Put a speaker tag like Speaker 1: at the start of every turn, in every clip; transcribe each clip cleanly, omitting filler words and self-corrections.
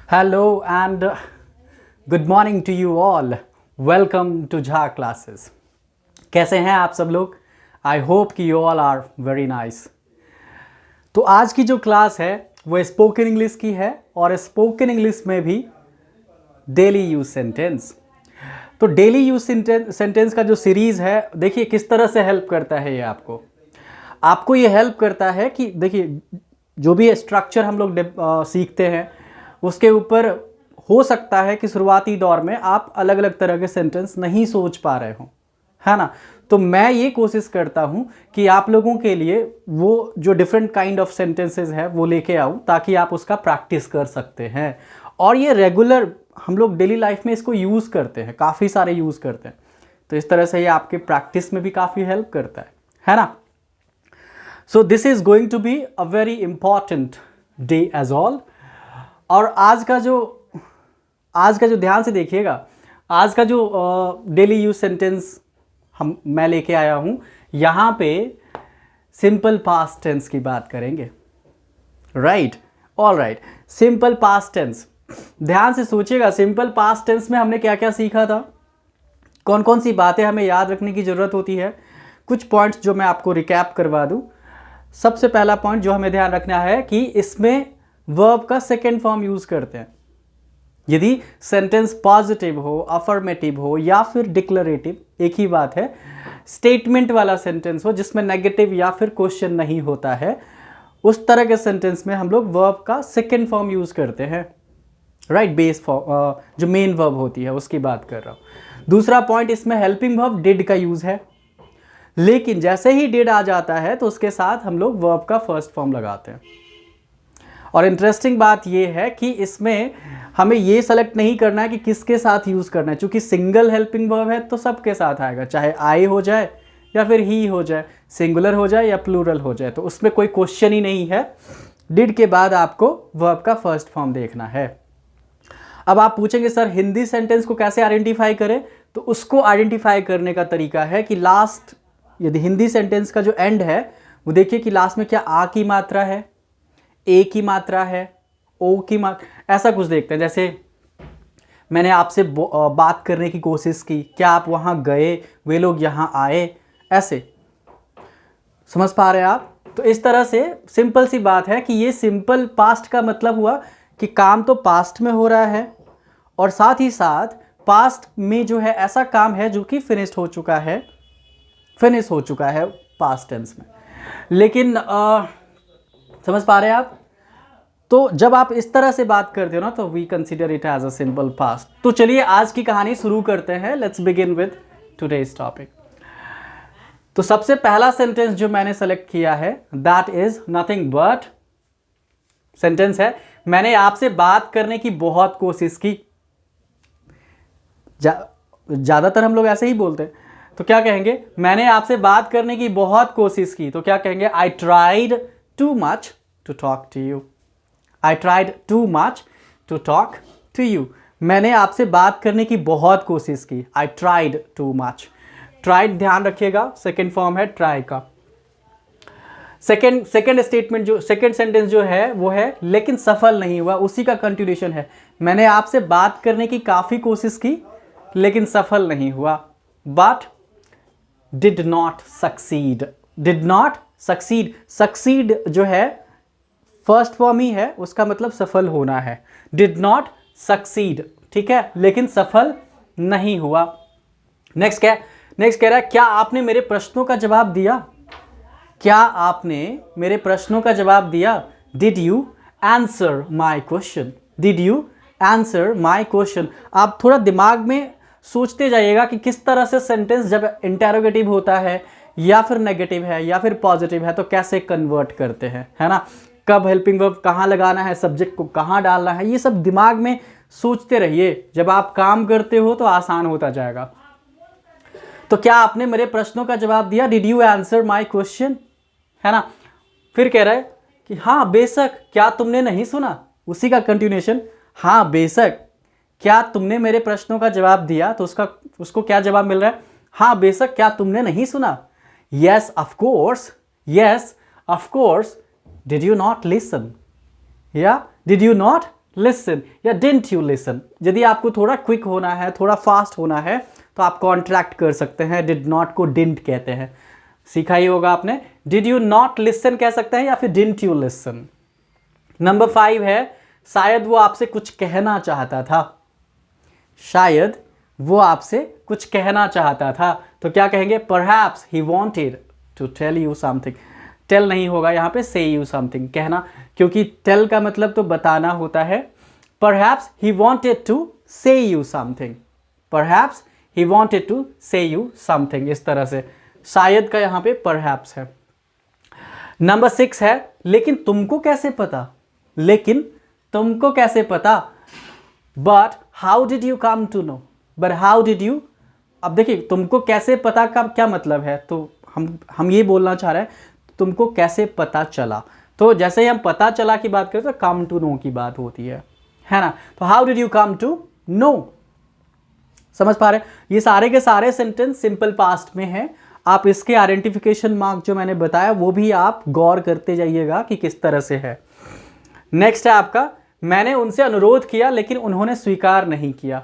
Speaker 1: Hello and good morning to you all. Welcome to Jha classes. कैसे हैं आप सब लोग? आई होप कि you all are very nice. तो आज की जो क्लास है वो स्पोकन इंग्लिश की है और स्पोकन इंग्लिश में भी डेली यूज सेंटेंस. तो डेली यूज सेंटेंस का जो सीरीज़ है, देखिए किस तरह से हेल्प करता है ये आपको ये हेल्प करता है कि देखिए जो भी स्ट्रक्चर हम लोग सीखते हैं उसके ऊपर हो सकता है कि शुरुआती दौर में आप अलग अलग तरह के सेंटेंस नहीं सोच पा रहे हो, है ना. तो मैं ये कोशिश करता हूँ कि आप लोगों के लिए वो जो डिफरेंट काइंड ऑफ सेंटेंसेस है वो लेके आऊँ ताकि आप उसका प्रैक्टिस कर सकते हैं. और ये रेगुलर हम लोग डेली लाइफ में इसको यूज़ करते हैं, काफ़ी सारे यूज़ करते हैं. तो इस तरह से ये आपके प्रैक्टिस में भी काफ़ी हेल्प करता है ना. So this is going to be a very important day as all. और आज का जो ध्यान से देखिएगा, आज का जो डेली यूज सेंटेंस मैं लेके आया हूँ, यहाँ पे सिंपल पास्ट टेंस की बात करेंगे. Right, all right. Simple past tense, ध्यान से सोचिएगा. सिंपल पास्ट टेंस में हमने क्या क्या सीखा था, कौन कौन सी बातें हमें याद रखने की ज़रूरत होती है. कुछ पॉइंट्स जो मैं आपको रिकैप करवा दूँ. सबसे पहला पॉइंट जो हमें ध्यान रखना है कि इसमें वर्ब का सेकेंड फॉर्म यूज़ करते हैं. यदि सेंटेंस पॉजिटिव हो, अफर्मेटिव हो या फिर डिक्लेरेटिव, एक ही बात है. स्टेटमेंट वाला सेंटेंस हो जिसमें नेगेटिव या फिर क्वेश्चन नहीं होता है, उस तरह के सेंटेंस में हम लोग वर्ब का सेकेंड फॉर्म यूज़ करते हैं. राइट, बेस फॉर्म जो मेन वर्ब होती है उसकी बात कर रहा हूँ. दूसरा पॉइंट, इसमें हेल्पिंग वर्ब डिड का यूज़ है, लेकिन जैसे ही डिड आ जाता है तो उसके साथ हम लोग वर्ब का फर्स्ट फॉर्म लगाते हैं. और इंटरेस्टिंग बात यह है कि इसमें हमें ये सेलेक्ट नहीं करना है कि किसके साथ यूज़ करना है, क्योंकि सिंगल हेल्पिंग वर्ब है तो सबके साथ आएगा, चाहे आई हो जाए या फिर ही हो जाए, सिंगुलर हो जाए या प्लूरल हो जाए, तो उसमें कोई क्वेश्चन ही नहीं है. डिड के बाद आपको वर्ब का फर्स्ट फॉर्म देखना है. अब आप पूछेंगे सर हिंदी सेंटेंस को कैसे आइडेंटिफाई करें, तो उसको आइडेंटिफाई करने का तरीका है कि लास्ट, यदि हिंदी सेंटेंस का जो एंड है वो देखिए कि लास्ट में क्या आ की मात्रा है, ए की मात्रा है, ओ की मात्रा, ऐसा कुछ देखते हैं. जैसे मैंने आपसे बात करने की कोशिश की, क्या आप वहाँ गए, वे लोग यहाँ आए, ऐसे समझ पा रहे हैं आप. तो इस तरह से सिंपल सी बात है कि ये सिंपल पास्ट का मतलब हुआ कि काम तो पास्ट में हो रहा है और साथ ही साथ पास्ट में जो है ऐसा काम है जो कि फिनिश हो चुका है पास्ट टेंस में. लेकिन समझ पा रहे हैं आप. तो जब आप इस तरह से बात करते हो ना, तो we consider it as a simple past. तो चलिए आज की कहानी शुरू करते हैं. Let's begin with today's topic. तो सबसे पहला सेंटेंस जो मैंने सेलेक्ट किया है that is nothing but, sentence है मैंने आपसे बात करने की बहुत कोशिश की. ज़्यादातर हम लोग ऐसे ही बोलते हैं. तो क्या कहेंगे, मैंने आपसे बात करने की बहुत कोशिश की, तो क्या कहेंगे, I tried too much to talk to you. I tried too much to talk to you. मैंने आपसे बात करने की बहुत कोशिश की. I tried too much. Tried ध्यान रखिएगा सेकेंड फॉर्म है ट्राई का. सेकेंड स्टेटमेंट जो सेकेंड सेंटेंस जो है वो है लेकिन सफल नहीं हुआ, उसी का कंटिन्यूशन है. मैंने आपसे बात करने की काफ़ी कोशिश की लेकिन सफल नहीं हुआ. But did not succeed. Did not succeed, succeed जो है फर्स्ट फॉर्म ही है, उसका मतलब सफल होना है. डिड नॉट सक्सीड, ठीक है, लेकिन सफल नहीं हुआ. नेक्स्ट कह रहा है क्या आपने मेरे प्रश्नों का जवाब दिया. क्या आपने मेरे प्रश्नों का जवाब दिया. Did you answer my question. Did you answer my question. आप थोड़ा दिमाग में सोचते जाइएगा कि किस तरह से सेंटेंस जब इंटेरोगेटिव होता है या फिर नेगेटिव है या फिर पॉजिटिव है तो कैसे कन्वर्ट करते हैं, है ना. कब हेल्पिंग वर्ब कहाँ लगाना है, सब्जेक्ट को कहाँ डालना है, ये सब दिमाग में सोचते रहिए. जब आप काम करते हो तो आसान होता जाएगा. तो क्या आपने मेरे प्रश्नों का जवाब दिया. Did you answer my question, है ना. फिर कह रहा है कि हाँ बेशक, क्या तुमने नहीं सुना, उसी का कंटिन्यूएशन. हाँ बेशक, क्या तुमने मेरे प्रश्नों का जवाब दिया, तो उसको क्या जवाब मिल रहा है. हाँ बेशक, क्या तुमने नहीं सुना. Yes of course. Yes of course. Did you not listen. या डिड यू नॉट लिसन या डिडंट यू लिसन। यदि आपको थोड़ा क्विक होना है, थोड़ा फास्ट होना है, तो आप कॉन्ट्रैक्ट कर सकते हैं, डिड नॉट को डिडंट कहते हैं, सीखा ही होगा आपने। डिड यू नॉट लिसन कह सकते हैं या फिर डिडंट यू लिसन। नंबर 5 है शायद वो आपसे कुछ कहना चाहता था। शायद वो आपसे कुछ कहना चाहता था, तो क्या कहेंगे? Perhaps he wanted to tell you something. Tell नहीं होगा यहाँ पे, से यू समथिंग कहना, क्योंकि टेल का मतलब तो बताना होता है। Perhaps he wanted to say you something, perhaps he wanted to say you something, इस तरह से शायद का यहाँ पे परहैप्स है। नंबर 6 है लेकिन तुमको कैसे पता। लेकिन तुमको कैसे पता, but how did you come to know, but how did you. अब देखिए तुमको कैसे पता का क्या मतलब है, तो हम ये बोलना चाह रहे हैं तुमको कैसे पता चला। तो जैसे ही हम पता चला की बात करें तो कम टू नो की बात होती है ना। तो how did you come to know, समझ पा रहे हैं? ये सारे के सारे सेंटेंस सिंपल पास्ट में है। आप इसके आइडेंटिफिकेशन मार्क जो मैंने बताया वो भी आप गौर करते जाइएगा कि किस तरह से है। नेक्स्ट है आपका, मैंने उनसे अनुरोध किया लेकिन उन्होंने स्वीकार नहीं किया।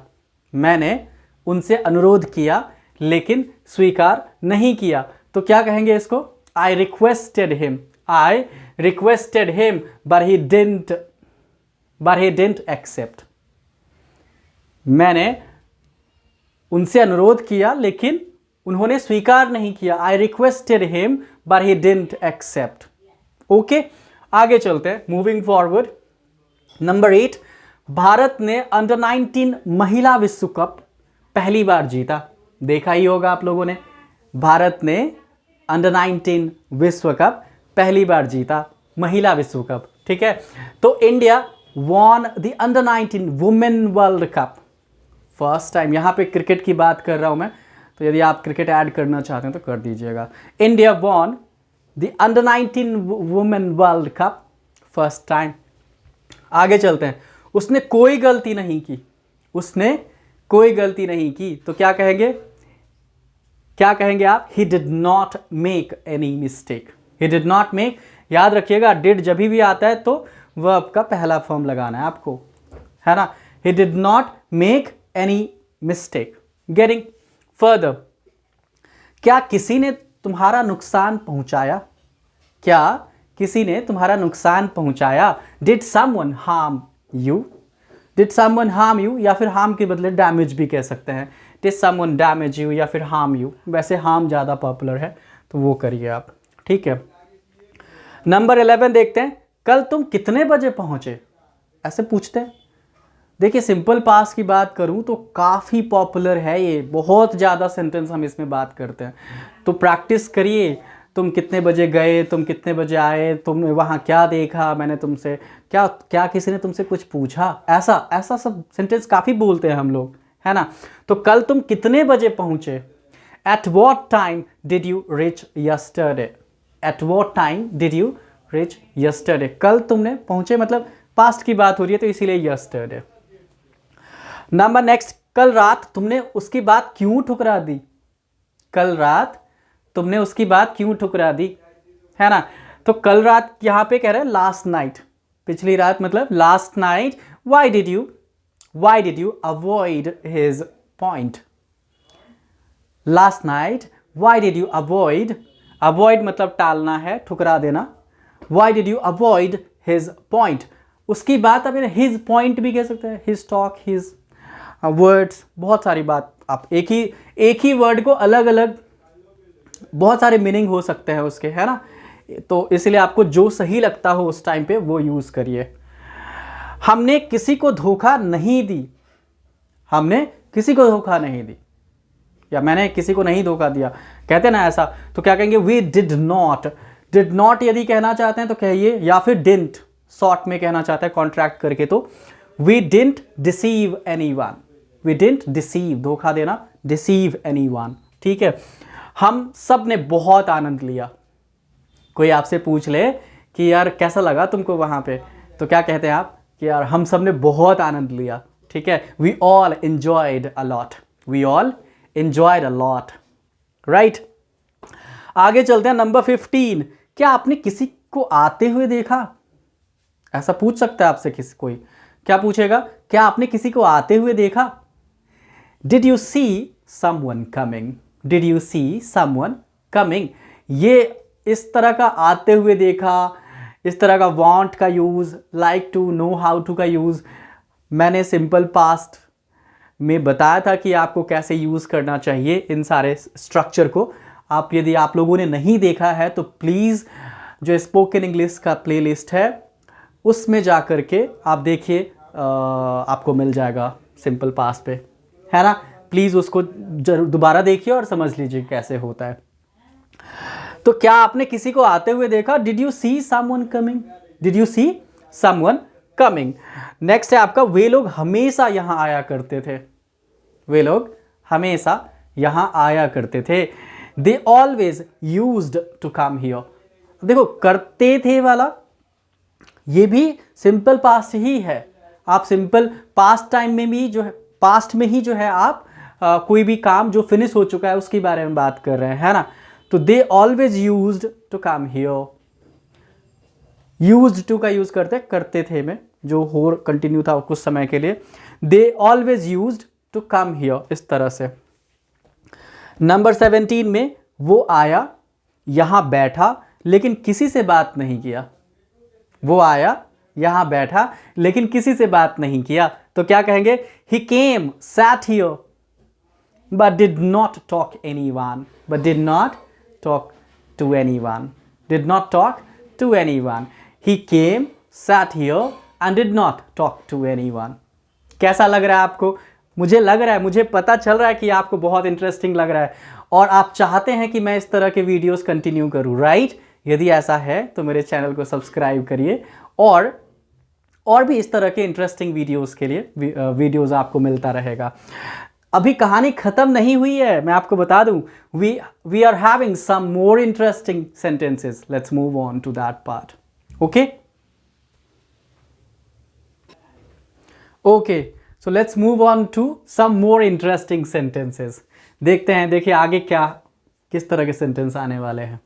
Speaker 1: मैंने उनसे अनुरोध किया लेकिन स्वीकार नहीं किया, तो क्या कहेंगे इसको? I requested him, I requested him but he didn't accept. मैंने उनसे अनुरोध किया लेकिन उन्होंने स्वीकार नहीं किया। I requested him but he didn't accept. Okay, आगे चलते हैं, मूविंग फॉरवर्ड। नंबर 8, भारत ने अंडर 19 महिला विश्व कप पहली बार जीता। देखा ही होगा आप लोगों ने, भारत ने अंडर 19 विश्व कप पहली बार जीता, महिला विश्व कप, ठीक है। तो India won the under 19 women world cup first time. यहां पे क्रिकेट की बात कर रहा हूं मैं, तो यदि आप क्रिकेट ऐड करना चाहते हैं तो कर दीजिएगा। India won the under 19 women world cup first time. आगे चलते हैं, उसने कोई गलती नहीं की, उसने कोई गलती नहीं की, तो क्या कहेंगे? क्या कहेंगे आप? He did not make any mistake. He did not make, याद रखिएगा डिड जब भी आता है तो वर्ब का पहला फॉर्म लगाना है आपको, है ना। He did not make any mistake. Getting further, क्या किसी ने तुम्हारा नुकसान पहुंचाया? क्या किसी ने तुम्हारा नुकसान पहुंचाया? Did someone harm you, did someone harm you, या फिर हार्म के बदले डैमेज भी कह सकते हैं। डिड समवन डैमेज यू या फिर हार्म यू, वैसे हार्म ज़्यादा पॉपुलर है तो वो करिए आप, ठीक है। नंबर 11 देखते हैं, कल तुम कितने बजे पहुंचे? ऐसे पूछते हैं। देखिए सिंपल पास की बात करूं तो काफ़ी पॉपुलर है ये, बहुत ज़्यादा सेंटेंस हम इसमें बात करते हैं, तो प्रैक्टिस करिए। तुम कितने बजे गए, तुम कितने बजे आए, तुमने वहाँ क्या देखा, मैंने तुमसे क्या क्या किसी ने तुमसे कुछ पूछा, ऐसा ऐसा सब सेंटेंस काफ़ी बोलते हैं हम लोग, है ना। तो कल तुम कितने बजे पहुँचे? At what time did you reach yesterday, at what time did you reach yesterday. कल तुमने पहुँचे मतलब पास्ट की बात हो रही है तो इसीलिए यस्टरडे। नंबर नेक्स्ट, कल रात तुमने उसकी बात क्यों ठुकरा दी? कल रात तुमने उसकी बात क्यों ठुकरा दी, है ना। तो कल रात यहाँ पे कह रहे हैं लास्ट नाइट, पिछली रात मतलब last night. Why did you avoid his point? Last night why did you avoid, avoid मतलब टालना है, ठुकरा देना। Why did you avoid his point, उसकी बात आप हिज पॉइंट भी कह सकते हैं, हिज टॉक, हिज वर्ड्स, बहुत सारी बात। आप एक ही वर्ड को अलग अलग बहुत सारे मीनिंग हो सकते हैं उसके, है ना। तो इसलिए आपको जो सही लगता हो उस टाइम पे वो यूज़ करिए। हमने किसी को धोखा नहीं दी, हमने किसी को धोखा नहीं दी, या मैंने किसी को नहीं धोखा दिया, कहते ना ऐसा, तो क्या कहेंगे? We did not. Did not यदि कहना चाहते हैं तो कहिए, या फिर डिडंट शॉर्ट में कहना चाहते हैं कॉन्ट्रैक्ट करके तो we didn't deceive anyone, we didn't deceive धोखा देना, डिसीव एनीवन, ठीक है। हम सब ने बहुत आनंद लिया। कोई आपसे पूछ ले कि यार कैसा लगा तुमको वहाँ पे, तो क्या कहते हैं आप कि यार हम सब ने बहुत आनंद लिया, ठीक है। We all enjoyed a lot, we all enjoyed a lot, right. आगे चलते हैं, नंबर 15, क्या आपने किसी को आते हुए देखा? ऐसा पूछ सकता है आपसे किसी कोई, क्या पूछेगा? क्या आपने किसी को आते हुए देखा? Did you see someone coming? Did you see someone coming? ये इस तरह का आते हुए देखा, इस तरह का वांट का use, like to, know how to का यूज मैंने सिंपल पास्ट में बताया था कि आपको कैसे यूज करना चाहिए इन सारे स्ट्रक्चर को। आप यदि आप लोगों ने नहीं देखा है तो प्लीज़ जो स्पोकन इंग्लिश का प्लेलिस्ट है उसमें जा कर के आप देखिए, आपको मिल जाएगा सिंपल पास्ट पे, है ना। प्लीज़ उसको जरूर दोबारा देखिए और समझ लीजिए कैसे होता है। तो क्या आपने किसी को आते हुए देखा? Did you see someone coming? Did you see someone coming? Next है आपका, वे लोग हमेशा यहां आया करते थे। वे लोग हमेशा यहां आया करते थे। They always used to come here. देखो करते थे वाला ये भी सिंपल पास्ट ही है। आप सिंपल पास्ट टाइम में भी जो है, पास्ट में ही जो है आप कोई भी काम जो फिनिश हो चुका है उसके बारे में बात कर रहे हैं, है ना। तो they always used to come here. Used to का यूज करते थे में जो हो कंटिन्यू था कुछ समय के लिए। They always used to come here, इस तरह से। नंबर 17 में वो आया, यहां बैठा, लेकिन किसी से बात नहीं किया। वो आया, यहां बैठा, लेकिन किसी से बात नहीं किया। तो क्या कहेंगे? He came, sat here, but did not talk anyone, but did not talk to anyone, did not talk to anyone. He came, sat here and did not talk to anyone. कैसा लग रहा है आपको? मुझे लग रहा है, मुझे पता चल रहा है कि आपको बहुत इंटरेस्टिंग लग रहा है और आप चाहते हैं कि मैं इस तरह के वीडियोस कंटिन्यू करूं, राइट? यदि ऐसा है तो मेरे चैनल को सब्सक्राइब करिए और भी इस तरह के इंटरेस्टिंग वीडियोस के लिए वीडियोस आपको मिलता रहेगा। अभी कहानी खत्म नहीं हुई है, मैं आपको बता दूं। We are having some more interesting sentences. Let's move on to that part. Okay okay, so let's move on to some more interesting sentences. देखते हैं, देखिए आगे क्या किस तरह के सेंटेंस आने वाले हैं।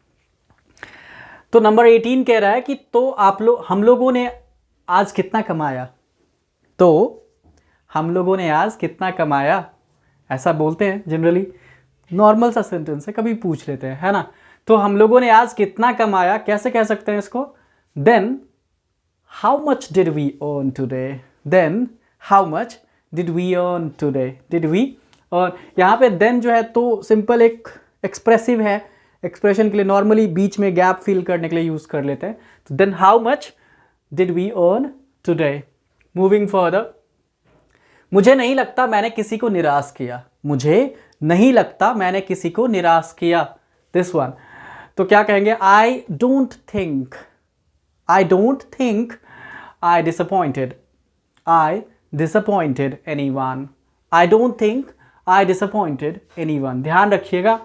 Speaker 1: तो नंबर 18 कह रहा है कि तो हम लोगों ने आज कितना कमाया। तो हम लोगों ने आज कितना कमाया, ऐसा बोलते हैं जनरली। नॉर्मल सा सेंटेंस है, कभी पूछ लेते हैं, है ना। तो हम लोगों ने आज कितना कमाया, कैसे कह सकते हैं इसको? Then how much did we earn today. Then how much did we earn today. Did we earn, यहाँ पे देन जो है तो सिंपल एक एक्सप्रेसिव है, एक्सप्रेशन के लिए नॉर्मली बीच में गैप फिल करने के लिए यूज कर लेते हैं। तो then how much did we earn today. Moving further, मुझे नहीं लगता मैंने किसी को निराश किया। मुझे नहीं लगता मैंने किसी को निराश किया, दिस वन। तो क्या कहेंगे? I don't think, I don't think I disappointed, I disappointed anyone. I don't think I disappointed anyone. ध्यान रखिएगा,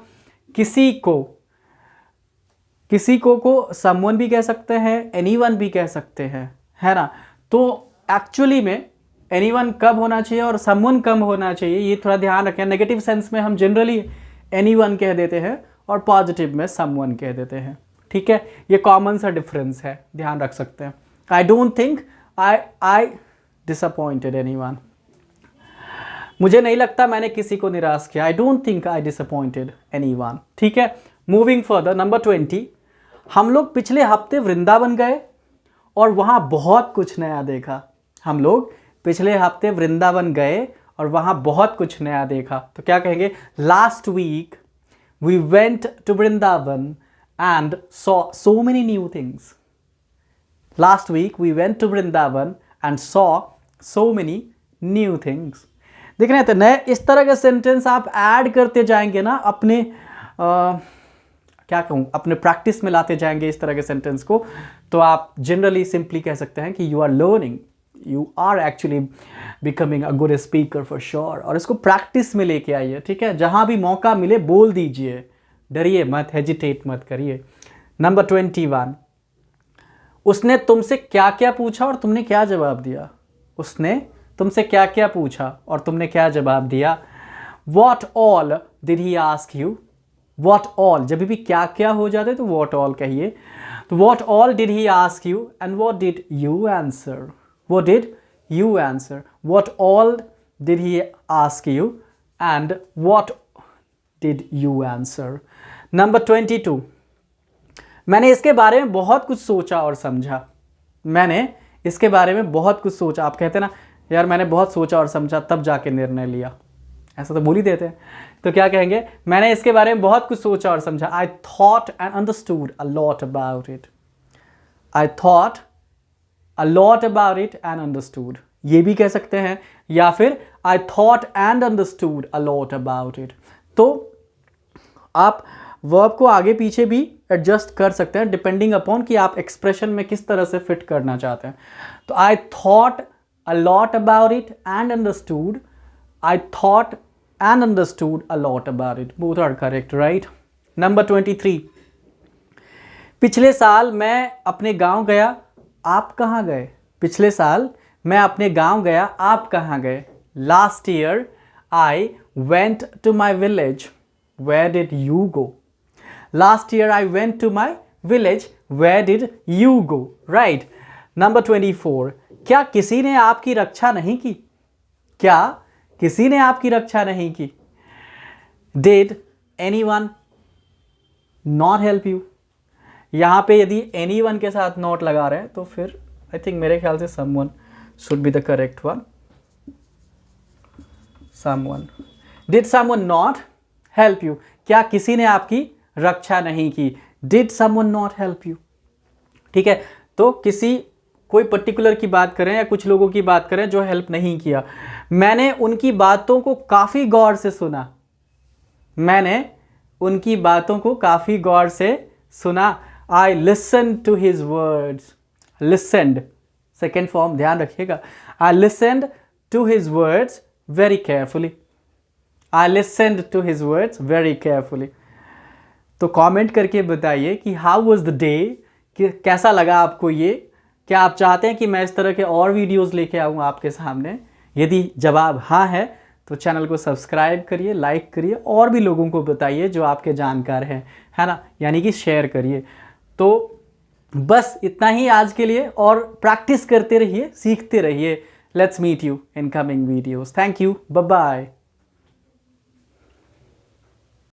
Speaker 1: किसी को समवन भी कह सकते हैं, एनीवन भी कह सकते हैं, है ना। तो एक्चुअली में एनीवन कब होना चाहिए और समवन कब होना चाहिए, ये थोड़ा ध्यान रखें। नेगेटिव सेंस में हम जनरली एनीवन कह देते हैं और पॉजिटिव में समवन कह देते हैं, ठीक है। ये कॉमन सा डिफरेंस है, ध्यान रख सकते हैं। I don't think I disappointed anyone. मुझे नहीं लगता मैंने किसी को निराश किया। I don't think I disappointed anyone, ठीक है। मूविंग फर्दर, नंबर 20, हम लोग पिछले हफ्ते वृंदावन गए और वहां बहुत कुछ नया देखा। हम लोग पिछले हफ्ते वृंदावन गए और वहां बहुत कुछ नया देखा। तो क्या कहेंगे? Last week we went to Vrindavan and saw so many new things. Last week we went to Vrindavan and saw so many new things. देख रहे हैं, तो नए इस तरह के सेंटेंस आप ऐड करते जाएंगे ना, अपने क्या कहूँ, अपने प्रैक्टिस में लाते जाएंगे इस तरह के सेंटेंस को, तो आप जनरली सिंपली कह सकते हैं कि you are learning, you are actually becoming a good speaker for sure. और इसको प्रैक्टिस में लेके आइए, ठीक है। जहां भी मौका मिले बोल दीजिए, डरिए मत, हेजिटेट मत करिए। नंबर 21, उसने तुमसे क्या क्या पूछा और तुमने क्या जवाब दिया। उसने तुमसे क्या क्या पूछा और तुमने क्या जवाब दिया। What all did he ask you. What all, जब भी क्या क्या हो जाते तो वॉट ऑल कहिए। तो what all did he ask you and what did you answer. What did you answer? What all did he ask you and what did you answer? Number 22. मैंने इसके बारे में बहुत कुछ सोचा और समझा। मैंने इसके बारे में बहुत कुछ सोचा। आप कहते हैं ना यार मैंने बहुत सोचा और समझा तब जाके निर्णय लिया, ऐसा तो बोल ही देते हैं। तो क्या कहेंगे? मैंने इसके बारे में बहुत कुछ सोचा और समझा। I thought and understood a lot about it. I thought a lot about it and understood. ये भी कह सकते हैं, या फिर I thought and understood a lot about it. तो आप वर्ब को आगे पीछे भी एडजस्ट कर सकते हैं डिपेंडिंग अपॉन कि आप एक्सप्रेशन में किस तरह से फिट करना चाहते हैं। तो I thought a lot about it and understood. I thought and understood a lot about it. Both are correct, right? Number 23. पिछले साल मैं अपने गांव गया, आप कहाँ गए? पिछले साल मैं अपने गांव गया, आप कहाँ गए? Last year I went to my village. Where did you go? Last year I went to my village. Where did you go? Right. Number 24. क्या किसी ने आपकी रक्षा नहीं की? क्या किसी ने आपकी रक्षा नहीं की? Did anyone not help you? यहाँ पे यदि anyone के साथ not लगा रहे हैं तो फिर I think मेरे ख्याल से someone should be the correct one. Someone. Did someone not help you? क्या किसी ने आपकी रक्षा नहीं की? Did someone not help you? ठीक है, तो किसी कोई पर्टिकुलर की बात करें या कुछ लोगों की बात करें जो हेल्प नहीं किया। मैंने उनकी बातों को काफ़ी गौर से सुना। मैंने उनकी बातों को काफ़ी गौर से सुना। I listened to his words. Listened, second form ध्यान रखिएगा। I listened to his words very carefully. I listened to his words very carefully. तो कमेंट करके बताइए कि हाउ वाज द डे, कि कैसा लगा आपको ये। क्या आप चाहते हैं कि मैं इस तरह के और वीडियोस लेके आऊँ आपके सामने? यदि जवाब हाँ है तो चैनल को सब्सक्राइब करिए, लाइक करिए और भी लोगों को बताइए जो आपके जानकार हैं, है ना, यानी कि शेयर करिए। तो बस इतना ही आज के लिए, और प्रैक्टिस करते रहिए, सीखते रहिए। Let's meet you in coming videos. Thank you, bye bye.